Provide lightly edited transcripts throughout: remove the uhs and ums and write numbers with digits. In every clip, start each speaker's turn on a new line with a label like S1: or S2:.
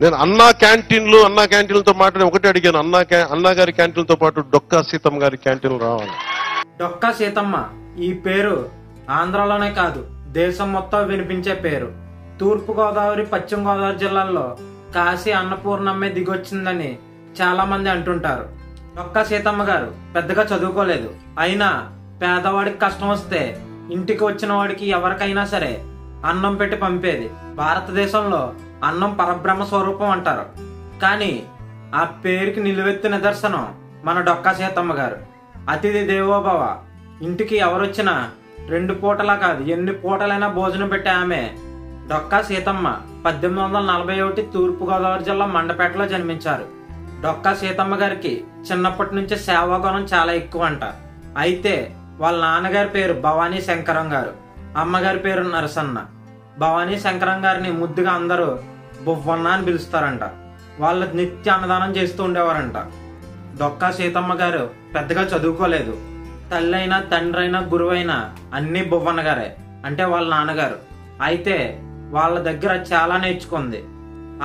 S1: నేను అన్నా క్యాంటీన్లతో మాట్లాడి ఒకటే అడిగాను, అన్నా గారి క్యాంటీన్లతో పాటు డొక్కా సీతమ్మ గారి క్యాంటీన్లు రావాలి.
S2: డొక్కా సీతమ్మ ఈ పేరు ఆంధ్రలోనే కాదు దేశం మొత్తం వినిపించే పేరు. తూర్పు గోదావరి, పశ్చిమ గోదావరి జిల్లాల్లో కాశీ అన్నపూర్ణమ్మే దిగొచ్చిందని చాలా మంది అంటుంటారు. డొక్కా సీతమ్మ గారు పెద్దగా చదువుకోలేదు, అయినా పేదవాడికి కష్టం వస్తే ఇంటికి వచ్చిన వాడికి ఎవరికైనా సరే అన్నం పెట్టి పంపేది. భారతదేశంలో అన్నం పరబ్రహ్మ స్వరూపం అంటారు, కానీ ఆ పేరుకి నిలువెత్తు నిదర్శనం మన డొక్కా సీతమ్మ గారు. అతిథి దేవోభవ. ఇంటికి ఎవరొచ్చినా 2 పూటలా కాదు ఎన్ని పూటలైనా భోజనం పెట్టే ఆమె డొక్కా సీతమ్మ 1841 తూర్పు గోదావరి జిల్లా మండపేటలో జన్మించారు. డొక్కా సీతమ్మ గారికి చిన్నప్పటి నుంచి సేవాగుణం చాలా ఎక్కువ అంట. అయితే వాళ్ళ నాన్నగారి పేరు భవానీ శంకరం గారు, అమ్మగారి పేరు నరసన్న. భవానీ శంకరం గారిని ముద్దుగా అందరూ బువ్వన్న అని పిలుస్తారంట. వాళ్ళ నిత్య అన్నదానం చేస్తూ ఉండేవారంట. డొక్కా సీతమ్మ గారు పెద్దగా చదువుకోలేదు. తల్లి అయినా తండ్రి అయినా గురువైనా అన్ని బువ్వన్న గారే, అంటే వాళ్ళ నాన్నగారు. అయితే వాళ్ళ దగ్గర చాలా నేర్చుకుంది.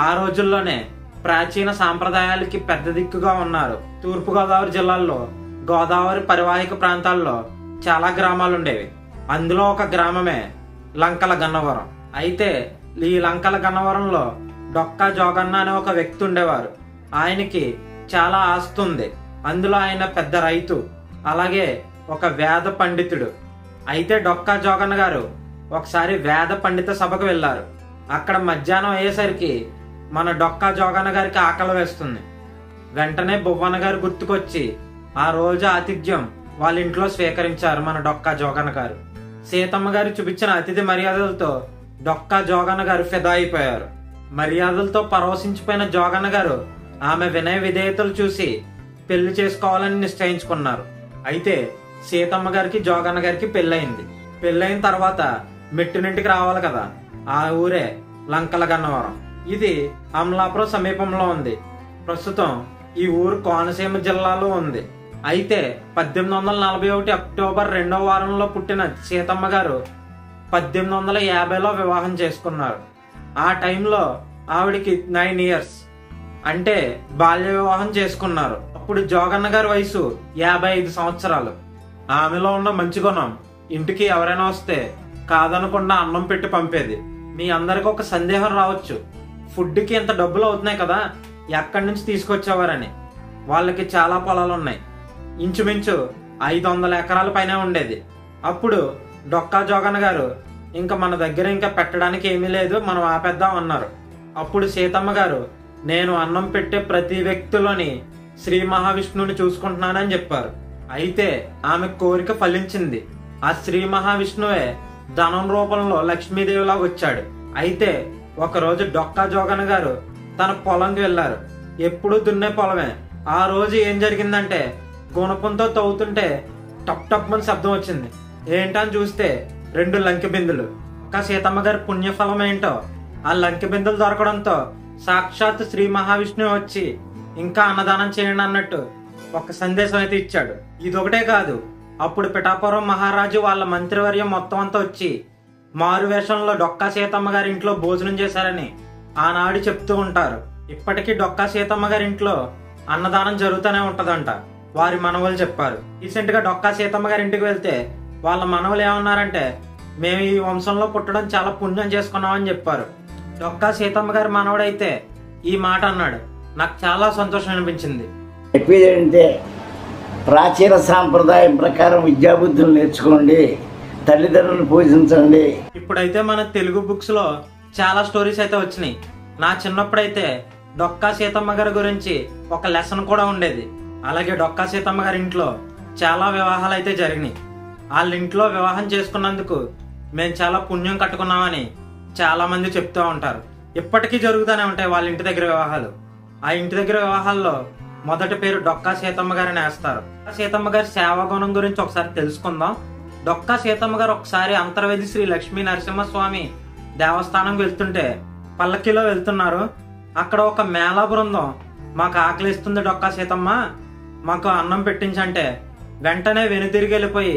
S2: ఆ రోజుల్లోనే ప్రాచీన సాంప్రదాయాలకి పెద్ద దిక్కుగా ఉన్నారు. తూర్పు గోదావరి జిల్లాల్లో గోదావరి పరివాహిక ప్రాంతాల్లో చాలా గ్రామాలు ఉండేవి. అందులో ఒక గ్రామమే లంకల గన్నవరం. అయితే ఈ లంకల గన్నవరంలో డొక్కా జోగన్న అనే ఒక వ్యక్తి ఉండేవారు. ఆయనకి చాలా ఆస్తి ఉంది. అందులో ఆయన పెద్ద రైతు, అలాగే ఒక వేద పండితుడు. అయితే డొక్కా జోగన్న గారు ఒకసారి వేద పండిత సభకు వెళ్లారు. అక్కడ మధ్యాహ్నం అయ్యేసరికి మన డొక్కా జోగన్న గారికి ఆకలి వేస్తుంది. వెంటనే బువ్వన్న గారు గుర్తుకొచ్చి ఆ రోజు ఆతిథ్యం వాళ్ళ ఇంట్లో స్వీకరించారు మన డొక్కా జోగన్న గారు. సీతమ్మ గారు చూపించిన అతిథి మర్యాదలతో డొక్కా జోగన్న గారు ఫిదా అయిపోయారు. మర్యాదలతో పరవశించిపోయిన జోగన్న గారు ఆమె వినయ విధేయతలు చూసి పెళ్లి చేసుకోవాలని నిశ్చయించుకున్నారు. అయితే సీతమ్మ గారికి జోగన్న గారికి పెళ్ళయింది. పెళ్ళైన తర్వాత మెట్టినింటికి రావాలి కదా, ఆ ఊరే లంకల గన్నవరం. ఇది అమలాపురం సమీపంలో ఉంది. ప్రస్తుతం ఈ ఊరు కోనసీమ జిల్లాలో ఉంది. అయితే 1841 అక్టోబర్ 2వ వారంలో పుట్టిన సీతమ్మ గారు 1850లో వివాహం చేసుకున్నారు. ఆ టైంలో ఆవిడికి 9 ఇయర్స్, అంటే బాల్య వివాహం చేసుకున్నారు. అప్పుడు జోగన్న గారి వయసు 55 సంవత్సరాలు. ఆమెలో ఉన్న మంచి గుణం ఇంటికి ఎవరైనా వస్తే కాదనకుండా అన్నం పెట్టి పంపేది. మీ అందరికి ఒక సందేహం రావచ్చు, ఫుడ్కి ఇంత డబ్బులు అవుతున్నాయి కదా, ఎక్కడి నుంచి తీసుకొచ్చేవారని. వాళ్ళకి చాలా పొలాలు ఉన్నాయి, ఇంచుమించు 500 ఎకరాల పైన ఉండేది. అప్పుడు డొక్కా జోగన్న గారు ఇంకా మన దగ్గర ఇంకా పెట్టడానికి ఏమీ లేదు, మనం ఆపేద్దాం అన్నారు. అప్పుడు సీతమ్మ గారు, నేను అన్నం పెట్టే ప్రతి వ్యక్తిలోని శ్రీ మహావిష్ణువుని చూసుకుంటున్నానని చెప్పారు. అయితే ఆమె కోరిక ఫలించింది. ఆ శ్రీ మహావిష్ణువే ధనం రూపంలో లక్ష్మీదేవిలా వచ్చాడు. అయితే ఒకరోజు డొక్కా జోగన్న గారు తన పొలంకి వెళ్లారు. ఎప్పుడు దున్నే పొలమే. ఆ రోజు ఏం జరిగిందంటే గుణపంతో తవ్వుతుంటే టప్ టప్ అని శబ్దం వచ్చింది. ఏంటని చూస్తే 2 లంకె బిందులు. ఒక్క సీతమ్మ గారి పుణ్యఫలం ఏంటో, ఆ లంకె బిందులు దొరకడంతో సాక్షాత్ శ్రీ మహావిష్ణువు వచ్చి ఇంకా అన్నదానం చేయండి అన్నట్టు ఒక సందేశం అయితే ఇచ్చాడు. ఇదొకటే కాదు, అప్పుడు పిఠాపురం మహారాజు వాళ్ళ మంత్రివర్యం మొత్తం అంతా వచ్చి మారు వేషంలో డొక్కా సీతమ్మ గారి ఇంట్లో భోజనం చేశారని ఆనాడు చెప్తూ ఉంటారు. ఇప్పటికీ డొక్కా సీతమ్మ గారి ఇంట్లో అన్నదానం జరుగుతూనే ఉంటదంట, వారి మనవలు చెప్పారు. రీసెంట్ గా డొక్కా సీతమ్మ గారి ఇంటికి వెళ్తే వాళ్ళ మనవలు ఏమన్నారంటే, మేము ఈ వంశంలో పుట్టడం చాలా పుణ్యం చేసుకున్నామని చెప్పారు. డొక్కా సీతమ్మ గారి మనవడైతే ఈ మాట అన్నాడు, నాకు చాలా సంతోషం అనిపించింది.
S3: చెప్పేది ఏంటంటే, ప్రాచీన సాంప్రదాయం ప్రకారం విద్యాబుద్ధులు నేర్చుకోండి, తల్లిదండ్రులను పూజించండి.
S2: ఇప్పుడైతే మన తెలుగు బుక్స్ లో చాలా స్టోరీస్ అయితే వచ్చినాయి. నా చిన్నప్పుడైతే డొక్కా సీతమ్మ గారి గురించి ఒక లెసన్ కూడా ఉండేది. అలాగే డొక్కా సీతమ్మ గారి ఇంట్లో చాలా వివాహాలు అయితే జరిగినాయి. వాళ్ళ ఇంట్లో వివాహం చేసుకున్నందుకు మేము చాలా పుణ్యం కట్టుకున్నామని చాలా మంది చెప్తూ ఉంటారు. ఇప్పటికీ జరుగుతూనే ఉంటాయి వాళ్ళ ఇంటి దగ్గర వివాహాలు. ఆ ఇంటి దగ్గర వివాహాల్లో మొదటి పేరు డొక్కా సీతమ్మ గారిని వేస్తారు. సీతమ్మ గారి సేవాగుణం గురించి ఒకసారి తెలుసుకుందాం. డొక్కా సీతమ్మ గారు ఒకసారి అంతర్వేది శ్రీ లక్ష్మీ నరసింహస్వామి దేవస్థానం వెళ్తుంటే పల్లకిలో వెళ్తున్నారు. అక్కడ ఒక మేళా బృందం, మాకు ఆకలిస్తుంది డొక్కా సీతమ్మ, మాకు అన్నం పెట్టించంటే వెంటనే వెనుతిరిగి వెళ్ళిపోయి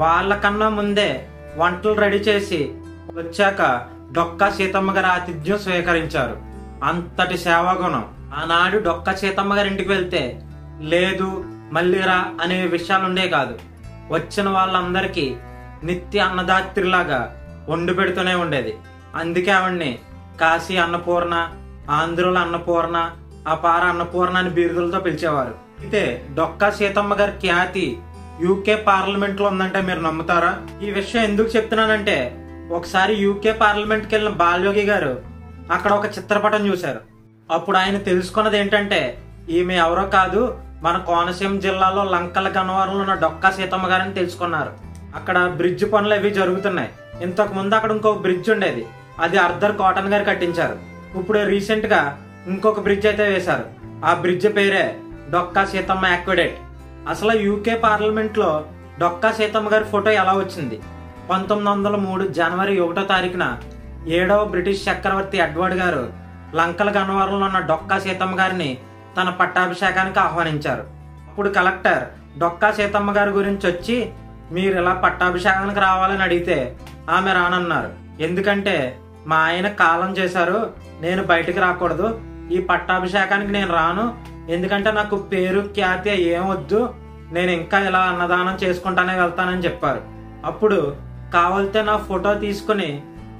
S2: వాళ్ళకన్నా ముందే వంటలు రెడీ చేసి వచ్చాక డొక్కా సీతమ్మ గారి ఆతిథ్యం స్వీకరించారు. అంతటి సేవాగుణం. ఆనాడు డొక్కా సీతమ్మ గారి ఇంటికి వెళ్తే లేదు మళ్ళీ రా అనే విషయాలు ఉండే కాదు. వచ్చిన వాళ్ళందరికీ నిత్య అన్నదాత్రిలాగా వండి పెడుతూనే ఉండేది. అందుకే ఆవిడ్ని కాశీ అన్నపూర్ణ, ఆంధ్రుల అన్నపూర్ణ, అపార అన్నపూర్ణ అని బిరుదులతో పిలిచేవారు. అయితే డొక్కా సీతమ్మ గారి ఖ్యాతి యూకే పార్లమెంట్ లో ఉందంటే మీరు నమ్ముతారా? ఈ విషయం ఎందుకు చెప్తున్నానంటే, ఒకసారి యూకే పార్లమెంట్ కి వెళ్ళిన బాలయోగి గారు అక్కడ ఒక చిత్రపటం చూశారు. అప్పుడు ఆయన తెలుసుకున్నది ఏంటంటే, ఈమె ఎవరో కాదు, మన కోనసీమ జిల్లాలో లంకల గన్నవరంలో ఉన్న డొక్కా సీతమ్మ గారని తెలుసుకున్నారు. అక్కడ బ్రిడ్జ్ పనులు అవి జరుగుతున్నాయి. ఇంతకు ముందు అక్కడ ఇంకొక బ్రిడ్జ్ ఉండేది, అది అర్ధర్ కాటన్ గారు కట్టించారు. ఇప్పుడు రీసెంట్ గా ఇంకొక బ్రిడ్జ్ అయితే వేశారు. ఆ బ్రిడ్జ్ పేరే డొక్కా సీతమ్మ యాక్విడేట్. అసలు యూకే పార్లమెంట్ లో డొక్కా సీతమ్మ గారి ఫోటో ఎలా వచ్చింది? 1903 జనవరి 1వ తారీఖున 7వ బ్రిటిష్ చక్రవర్తి ఎడ్వర్డ్ గారు లంకల గన్నవరంలో ఉన్న డొక్కా సీతమ్మ గారిని తన పట్టాభిషేకానికి ఆహ్వానించారు. అప్పుడు కలెక్టర్ డొక్కా సీతమ్మ గారి గురించి వచ్చి, మీరు ఇలా పట్టాభిషేకానికి రావాలని అడిగితే ఆమె రానన్నారు. ఎందుకంటే మా ఆయన కాలం చేశారు, నేను బయటికి రాకూడదు, ఈ పట్టాభిషేకానికి నేను రాను, ఎందుకంటే నాకు పేరు ఖ్యాతి ఏమొద్దు, నేను ఇంకా ఇలా అన్నదానం చేసుకుంటానే వెళ్తానని చెప్పారు. అప్పుడు కావాలితే నా ఫోటో తీసుకుని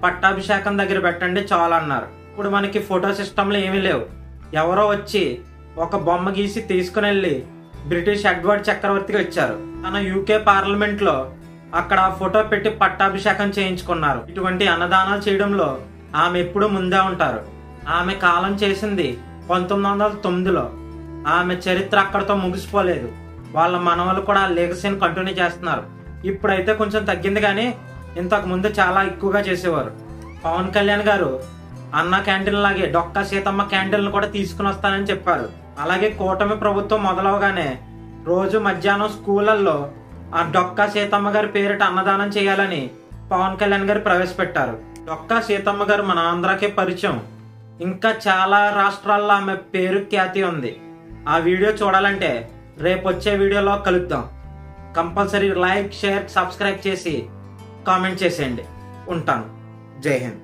S2: పట్టాభిషేకం దగ్గర పెట్టండి చాలు అన్నారు. ఇప్పుడు మనకి ఫోటో సిస్టంలు ఏమీ లేవు. ఎవరో వచ్చి ఒక బొమ్మ గీసి తీసుకుని వెళ్ళి బ్రిటిష్ ఎడ్వర్డ్ చక్రవర్తికి ఇచ్చారు. తన యూకే పార్లమెంట్ లో అక్కడ ఫోటో పెట్టి పట్టాభిషేకం చేయించుకున్నారు. ఇటువంటి అన్నదానాలు చేయడంలో ఆమె ఎప్పుడూ ముందే ఉంటారు. ఆమె కాలం చేసింది 1909లో. ఆమె చరిత్ర అక్కడతో ముగిసిపోలేదు. వాళ్ళ మనవలు కూడా ఆ లెగసీని కంటిన్యూ చేస్తున్నారు. ఇప్పుడైతే కొంచెం తగ్గింది, కానీ ఇంతకు ముందు చాలా ఎక్కువగా చేసేవారు. పవన్ కళ్యాణ్ గారు అన్న క్యాంటీన్ లాగే డొక్కా సీతమ్మ క్యాంటీన్లు కూడా తీసుకుని వస్తానని చెప్పారు. అలాగే కూటమి ప్రభుత్వం మొదలవగానే రోజు మధ్యాహ్నం స్కూళ్ళల్లో ఆ డొక్కా సీతమ్మ గారి పేరిట అన్నదానం చేయాలని పవన్ కళ్యాణ్ గారు ప్రవేశపెట్టారు. డొక్కా సీతమ్మ గారు మన ఆంధ్రాకే పరిచయం. ఇంకా చాలా రాష్ట్రాల్లో ఆమె పేరు ఖ్యాతి ఉంది. ఆ వీడియో చూడాలంటే రేపు వచ్చే వీడియోలో కలుద్దాం. కంపల్సరీ లైక్, షేర్, సబ్స్క్రైబ్ చేసి కామెంట్ చేసేయండి. ఉంటాను. జై హింద్.